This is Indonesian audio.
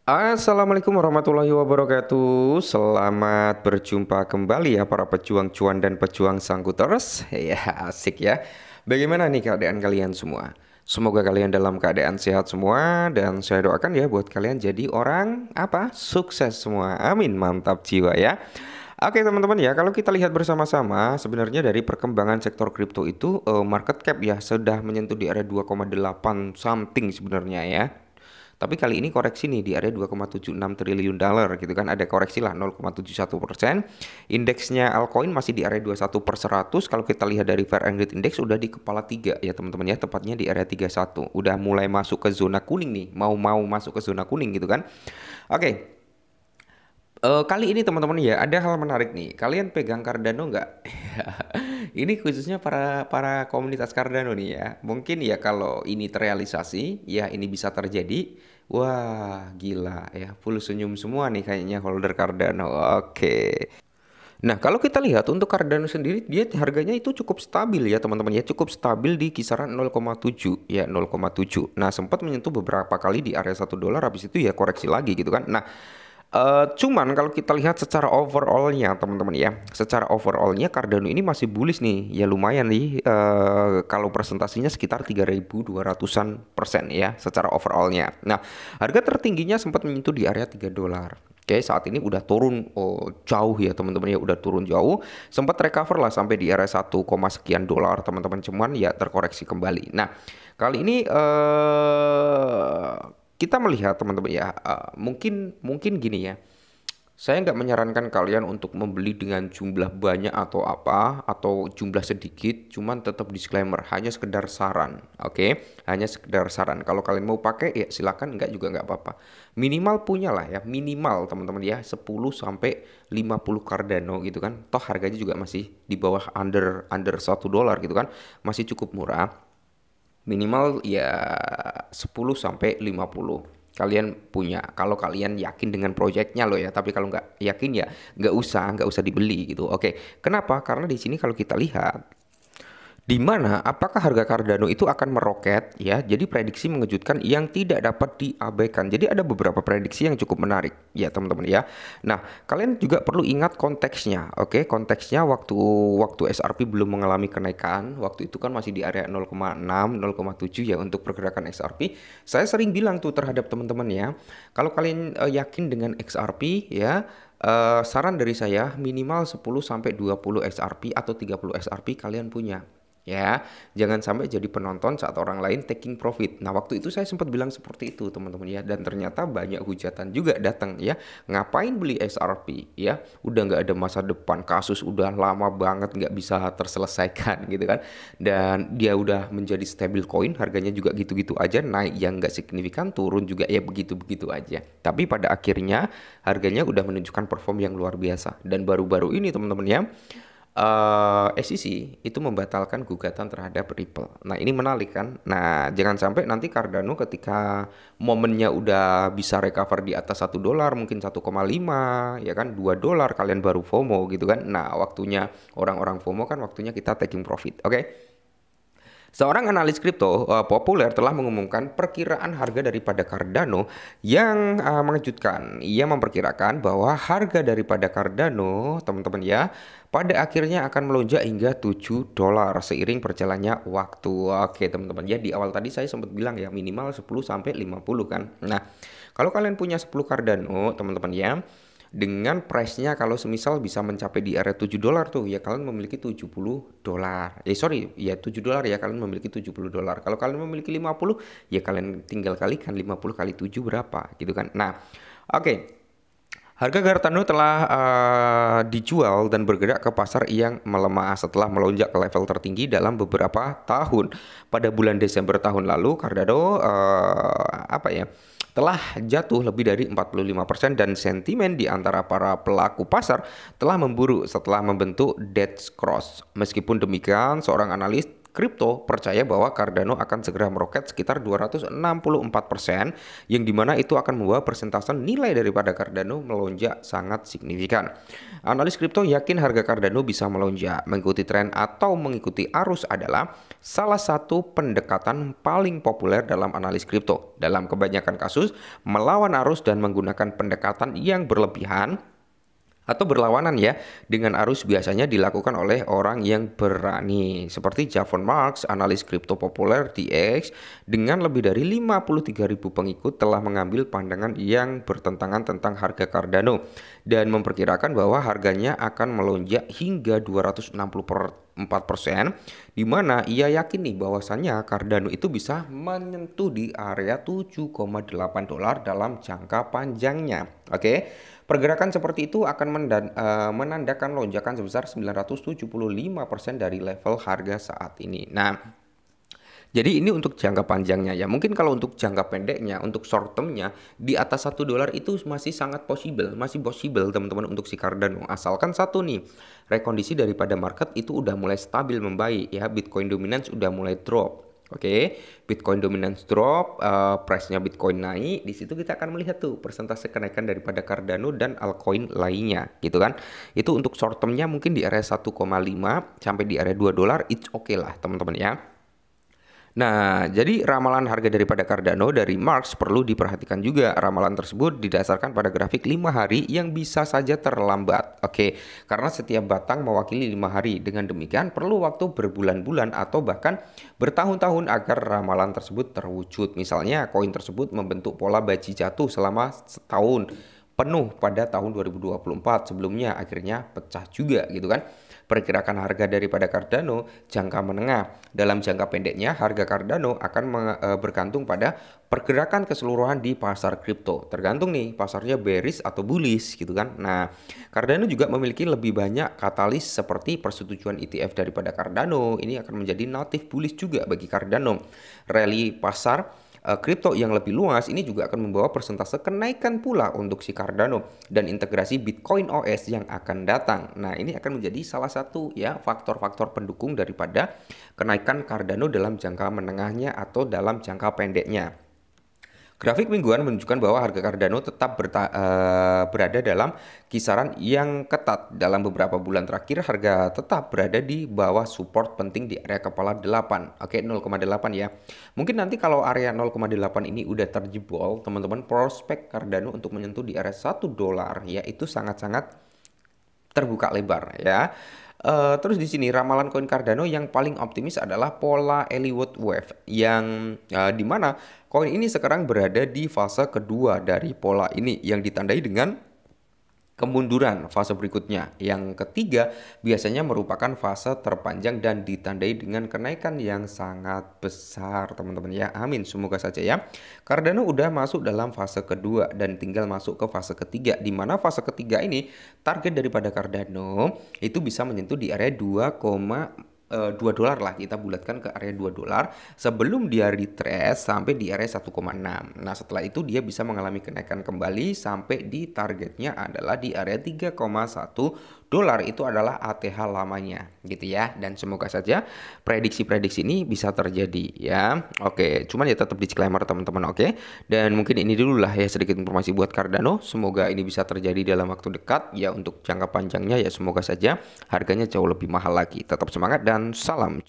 Assalamualaikum warahmatullahi wabarakatuh. Selamat berjumpa kembali ya para pejuang cuan dan pejuang sangkuters. Ya, asik ya. Bagaimana nih keadaan kalian semua? Semoga kalian dalam keadaan sehat semua dan saya doakan ya buat kalian jadi orang apa? Sukses semua. Amin. Mantap jiwa ya. Oke teman-teman ya, kalau kita lihat bersama-sama sebenarnya dari perkembangan sektor kripto itu market cap ya sudah menyentuh di area 2,8 something sebenarnya ya. Tapi kali ini koreksi nih di area 2,76 triliun dolar gitu kan, ada koreksi lah 0,71%. Indeksnya altcoin masih di area 21 per 100. Kalau kita lihat dari Fair and Greed Index udah di kepala 3 ya teman-teman ya, tepatnya di area 31. Udah mulai masuk ke zona kuning nih, mau masuk ke zona kuning gitu kan. Oke. Kali ini teman-teman ya ada hal menarik nih. Kalian pegang Cardano nggak? Ini khususnya para para komunitas Cardano nih ya. Mungkin ya kalau ini terrealisasi, ya ini bisa terjadi. Wah, gila ya. Full senyum semua nih kayaknya holder Cardano. Oke. Nah, kalau kita lihat untuk Cardano sendiri dia harganya itu cukup stabil ya teman-teman ya, cukup stabil di kisaran 0,7 ya 0,7. Nah, sempat menyentuh beberapa kali di area 1 dolar, habis itu ya koreksi lagi gitu kan. Nah, cuman kalau kita lihat secara overallnya teman-teman ya, secara overallnya Cardano ini masih bullish nih, ya lumayan nih. Kalau presentasinya sekitar 3.200-an% ya, secara overallnya. Nah, harga tertingginya sempat menyentuh di area 3 dolar. Oke, saat ini udah turun jauh ya teman-teman ya, udah turun jauh. Sempat recover lah sampai di area 1, sekian dolar teman-teman, cuman ya terkoreksi kembali. Nah, kali ini kita melihat teman-teman ya, mungkin mungkin gini ya. Saya nggak menyarankan kalian untuk membeli dengan jumlah banyak atau apa atau jumlah sedikit, cuman tetap disclaimer hanya sekedar saran, oke? Hanya sekedar saran. Kalau kalian mau pakai ya silakan, nggak juga nggak apa-apa. Minimal punya lah ya, minimal teman-teman ya 10 sampai 50 Cardano gitu kan. Toh harganya juga masih di bawah under under 1 dolar gitu kan, masih cukup murah. Minimal ya 10 sampai 50 kalian punya, kalau kalian yakin dengan proyeknya loh ya. Tapi kalau nggak yakin ya nggak usah dibeli gitu. Oke, kenapa? Karena di sini kalau kita lihat di mana apakah harga Cardano itu akan meroket ya. Jadi prediksi mengejutkan yang tidak dapat diabaikan. Jadi ada beberapa prediksi yang cukup menarik ya teman-teman ya. Nah, kalian juga perlu ingat konteksnya. Oke, konteksnya waktu SRP belum mengalami kenaikan, waktu itu kan masih di area 0,6 0,7 ya untuk pergerakan XRP. Saya sering bilang tuh terhadap teman-teman ya, kalau kalian yakin dengan XRP ya, saran dari saya minimal 10 sampai 20 XRP atau 30 XRP kalian punya. Ya, jangan sampai jadi penonton saat orang lain taking profit. Nah, waktu itu saya sempat bilang seperti itu, teman-teman ya. Dan ternyata banyak hujatan juga datang ya. Ngapain beli XRP ya? Udah nggak ada masa depan, kasus udah lama banget nggak bisa terselesaikan gitu kan. Dan dia udah menjadi stable coin, harganya juga gitu-gitu aja, naik yang nggak signifikan, turun juga ya begitu-begitu aja. Tapi pada akhirnya harganya udah menunjukkan perform yang luar biasa. Dan baru-baru ini teman-teman ya, SEC itu membatalkan gugatan terhadap Ripple. Nah, ini menarik kan. Nah, jangan sampai nanti Cardano ketika momennya udah bisa recover di atas 1 dolar, mungkin 1,5 ya kan, 2 dolar kalian baru FOMO gitu kan. Nah, waktunya orang-orang FOMO kan waktunya kita taking profit. Oke. Seorang analis kripto populer telah mengumumkan perkiraan harga daripada Cardano yang mengejutkan. Ia memperkirakan bahwa harga daripada Cardano, teman-teman ya, pada akhirnya akan melonjak hingga 7 dolar seiring berjalannya waktu. Oke, teman-teman ya, di awal tadi saya sempat bilang ya minimal 10 sampai 50 kan. Nah, kalau kalian punya 10 Cardano, teman-teman ya, dengan price-nya kalau semisal bisa mencapai di area 7 dolar tuh ya kalian memiliki 70 dolar. Sorry, ya 7 dolar ya kalian memiliki 70 dolar. Kalau kalian memiliki 50 ya kalian tinggal kalikan 50 kali 7 berapa gitu kan. Nah, oke. Harga Cardano telah dijual dan bergerak ke pasar yang melemah setelah melonjak ke level tertinggi dalam beberapa tahun. Pada bulan Desember tahun lalu, Cardano telah jatuh lebih dari 45% dan sentimen di antara para pelaku pasar telah memburuk setelah membentuk dead cross. Meskipun demikian, seorang analis kripto percaya bahwa Cardano akan segera meroket sekitar 264%, yang dimana itu akan membawa persentase nilai daripada Cardano melonjak sangat signifikan. Analis kripto yakin harga Cardano bisa melonjak. Mengikuti tren atau mengikuti arus adalah salah satu pendekatan paling populer dalam analis kripto. Dalam kebanyakan kasus, melawan arus dan menggunakan pendekatan yang berlebihan atau berlawanan ya dengan arus biasanya dilakukan oleh orang yang berani seperti Javon Marks, analis kripto populer di X dengan lebih dari 53.000 pengikut telah mengambil pandangan yang bertentangan tentang harga Cardano dan memperkirakan bahwa harganya akan melonjak hingga 264%, di mana ia yakin nih bahwasannya Cardano itu bisa menyentuh di area 7,8 dolar dalam jangka panjangnya. Oke. Pergerakan seperti itu akan menandakan lonjakan sebesar 975% dari level harga saat ini. Nah, jadi ini untuk jangka panjangnya ya. Mungkin kalau untuk jangka pendeknya, untuk short termnya di atas 1 dolar itu masih sangat masih possible teman-teman untuk si Cardano. Asalkan satu nih, rekondisi daripada market itu udah mulai stabil membaik ya. Bitcoin dominance udah mulai drop. Oke, Bitcoin dominance drop, price-nya Bitcoin naik, di situ kita akan melihat tuh persentase kenaikan daripada Cardano dan altcoin lainnya, gitu kan? Itu untuk short term-nya mungkin di area 1,5 sampai di area 2 dolar, it's okay lah teman-teman ya. Nah, jadi ramalan harga daripada Cardano dari Marks perlu diperhatikan juga. Ramalan tersebut didasarkan pada grafik 5 hari yang bisa saja terlambat. Oke, karena setiap batang mewakili 5 hari. Dengan demikian perlu waktu berbulan-bulan atau bahkan bertahun-tahun agar ramalan tersebut terwujud. Misalnya, koin tersebut membentuk pola baji jatuh selama setahun penuh pada tahun 2024. Sebelumnya akhirnya pecah juga gitu kan. Perkirakan harga daripada Cardano jangka menengah. Dalam jangka pendeknya, harga Cardano akan bergantung pada pergerakan keseluruhan di pasar kripto. Tergantung nih pasarnya bearish atau bullish gitu kan. Nah, Cardano juga memiliki lebih banyak katalis seperti persetujuan ETF daripada Cardano. Ini akan menjadi native bullish juga bagi Cardano. Rally pasar kripto yang lebih luas ini juga akan membawa persentase kenaikan pula untuk si Cardano dan integrasi Bitcoin OS yang akan datang. Nah, ini akan menjadi salah satu ya faktor-faktor pendukung daripada kenaikan Cardano dalam jangka menengahnya atau dalam jangka pendeknya. Grafik mingguan menunjukkan bahwa harga Cardano tetap berada dalam kisaran yang ketat. Dalam beberapa bulan terakhir, harga tetap berada di bawah support penting di area kepala 8. Oke, 0,8 ya. Mungkin nanti kalau area 0,8 ini udah terjebol, teman-teman, prospek Cardano untuk menyentuh di area 1 dolar ya itu sangat-sangat terbuka lebar ya. Terus di sini ramalan koin Cardano yang paling optimis adalah pola Elliott Wave yang dimana koin ini sekarang berada di fase kedua dari pola ini yang ditandai dengan kemunduran fase berikutnya. Yang ketiga biasanya merupakan fase terpanjang dan ditandai dengan kenaikan yang sangat besar teman-teman ya. Amin, semoga saja ya. Cardano udah masuk dalam fase kedua dan tinggal masuk ke fase ketiga, di mana fase ketiga ini target daripada Cardano itu bisa menyentuh di area 2 dolar lah, kita bulatkan ke area 2 dolar sebelum dia retrace sampai di area 1,6. Nah, setelah itu dia bisa mengalami kenaikan kembali sampai di targetnya adalah di area 3,1 dolar. Itu adalah ATH lamanya gitu ya. Dan semoga saja prediksi-prediksi ini bisa terjadi ya. Oke, cuman ya tetap disclaimer teman-teman, oke. Dan mungkin ini dulu lah ya sedikit informasi buat Cardano. Semoga ini bisa terjadi dalam waktu dekat ya. Untuk jangka panjangnya ya semoga saja harganya jauh lebih mahal lagi. Tetap semangat dan salam